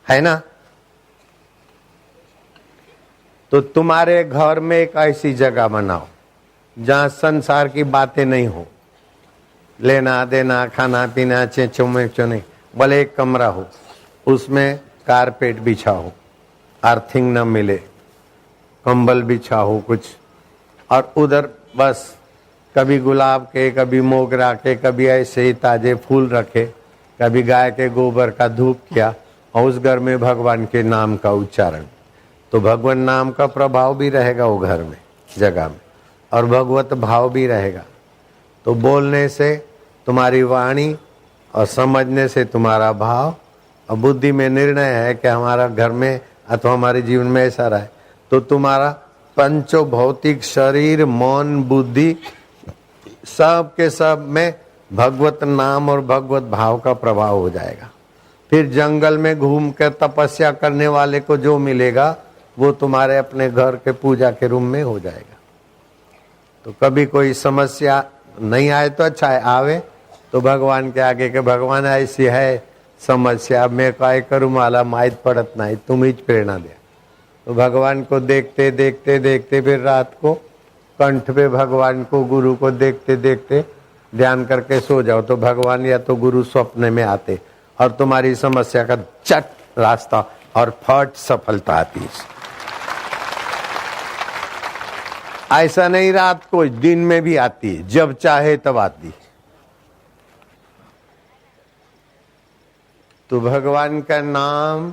है ना। तो तुम्हारे घर में एक ऐसी जगह बनाओ जहां संसार की बातें नहीं हो, लेना देना खाना पीना चेचो मेचो नहीं, भले एक कमरा हो, उसमें कारपेट बिछा हो, अर्थिंग न मिले, कंबल बिछा हो कुछ, और उधर बस कभी गुलाब के, कभी मोगरा के, कभी ऐसे ही ताजे फूल रखे, कभी गाय के गोबर का धूप किया, और उस घर में भगवान के नाम का उच्चारण। तो भगवान नाम का प्रभाव भी रहेगा वो घर में, जगह में, और भगवत भाव भी रहेगा। तो बोलने से तुम्हारी वाणी और समझने से तुम्हारा भाव और बुद्धि में निर्णय है कि हमारा घर में अथवा हमारे जीवन में ऐसा रहे, तो तुम्हारा पंचो भौतिक शरीर मन बुद्धि सब के सब में भगवत नाम और भगवत भाव का प्रभाव हो जाएगा। फिर जंगल में घूम कर तपस्या करने वाले को जो मिलेगा वो तुम्हारे अपने घर के पूजा के रूम में हो जाएगा। तो कभी कोई समस्या नहीं आए तो अच्छा है, आवे तो भगवान के आगे के भगवान ऐसी है समस्या, मैं काय करूँ माला माहित पड़त नहीं, तुम ही प्रेरणा दे। तो भगवान को देखते देखते देखते फिर रात को कंठ पे भगवान को गुरु को देखते देखते ध्यान करके सो जाओ, तो भगवान या तो गुरु स्वप्न में आते और तुम्हारी समस्या का चट रास्ता और फट सफलता आती है। ऐसा नहीं रात को, दिन में भी आती है, जब चाहे तब आती है। तो भगवान का नाम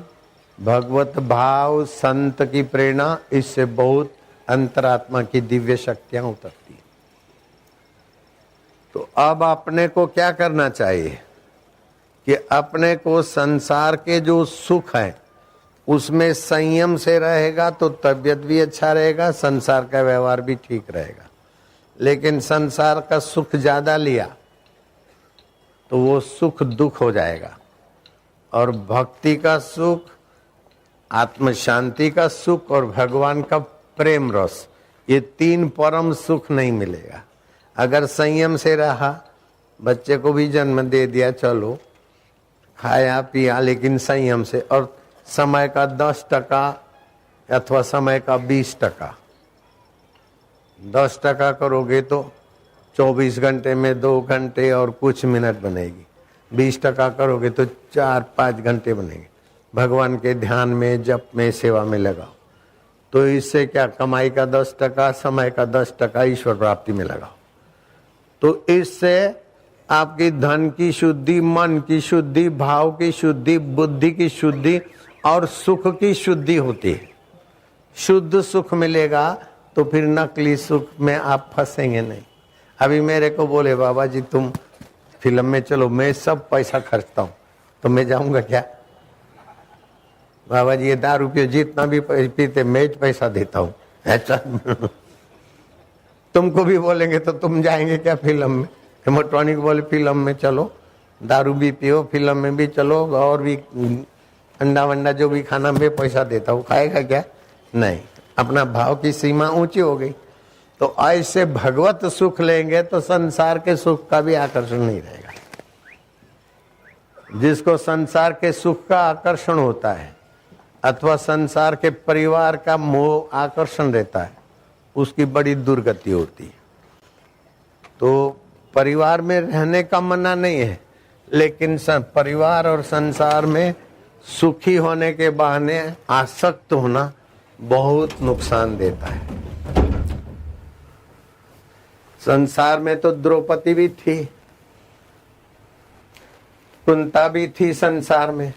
भगवत भाव संत की प्रेरणा, इससे बहुत अंतरात्मा की दिव्य शक्तियां उतरती है। तो अब अपने को क्या करना चाहिए कि अपने को संसार के जो सुख है उसमें संयम से रहेगा तो तबीयत भी अच्छा रहेगा, संसार का व्यवहार भी ठीक रहेगा। लेकिन संसार का सुख ज्यादा लिया तो वो सुख दुख हो जाएगा, और भक्ति का सुख, आत्म शांति का सुख और भगवान का प्रेम रस, ये तीन परम सुख नहीं मिलेगा। अगर संयम से रहा, बच्चे को भी जन्म दे दिया, चलो खाया पिया, लेकिन संयम से, और समय का 10% अथवा समय का 20%, 10% करोगे तो 24 घंटे में 2 घंटे और कुछ मिनट बनेगी, 20% करोगे तो 4-5 घंटे बनेगी। भगवान के ध्यान में, जप में, सेवा में लगाओ। तो इससे क्या, कमाई का 10%, समय का 10% ईश्वर प्राप्ति में लगाओ। तो इससे आपकी धन की शुद्धि, मन की शुद्धि, भाव की शुद्धि, बुद्धि की शुद्धि और सुख की शुद्धि होती है। शुद्ध सुख मिलेगा तो फिर नकली सुख में आप फंसेंगे नहीं। अभी मेरे को बोले बाबा जी तुम फिल्म में चलो, मैं सब पैसा खर्चता हूँ, तो मैं जाऊंगा क्या? बाबा जी ये दारू पियो, जितना भी पीते मैं पैसा देता हूँ, ऐसा तुमको भी बोलेंगे तो तुम जाएंगे क्या फिल्म में? इलेक्ट्रॉनिक बोले फिल्म में चलो, दारू भी पियो, फिल्म में भी चलो, और भी अंडा वंडा जो भी खाना मैं पैसा देता हूँ, खाएगा क्या? नहीं। अपना भाव की सीमा ऊंची हो गई। तो ऐसे भगवत सुख लेंगे तो संसार के सुख का भी आकर्षण नहीं रहेगा। जिसको संसार के सुख का आकर्षण होता है अथवा संसार के परिवार का मोह आकर्षण रहता है, उसकी बड़ी दुर्गति होती है। तो परिवार में रहने का मना नहीं है, लेकिन परिवार और संसार में सुखी होने के बहाने आसक्त होना बहुत नुकसान देता है। संसार में तो द्रौपदी भी थी, कुंता भी थी संसार में।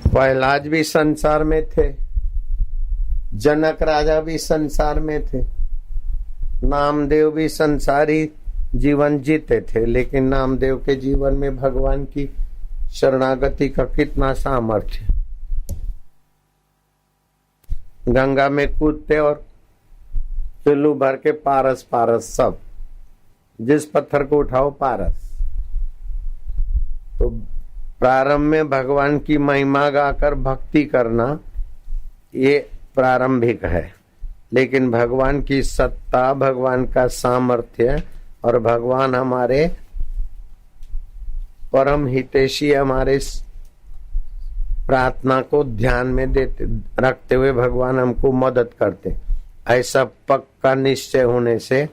प्रहलाद भी संसार में थे, जनक राजा भी संसार में थे, नामदेव भी संसारी जीवन जीते थे, लेकिन नामदेव के जीवन में भगवान की शरणागति का कितना सामर्थ्य। गंगा में कूदते और चुल्लू भर के पारस पारस सब, जिस पत्थर को उठाओ पारस। तो प्रारंभ में भगवान की महिमा गाकर भक्ति करना ये प्रारंभिक है, लेकिन भगवान की सत्ता, भगवान का सामर्थ्य और भगवान हमारे परम हितैषी, हमारे प्रार्थना को ध्यान में देते रखते हुए भगवान हमको मदद करते, ऐसा पक्का निश्चय होने से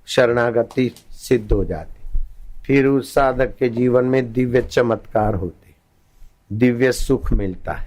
शरणागति सिद्ध हो जाती। फिर उस साधक के जीवन में दिव्य चमत्कार होते, दिव्य सुख मिलता है।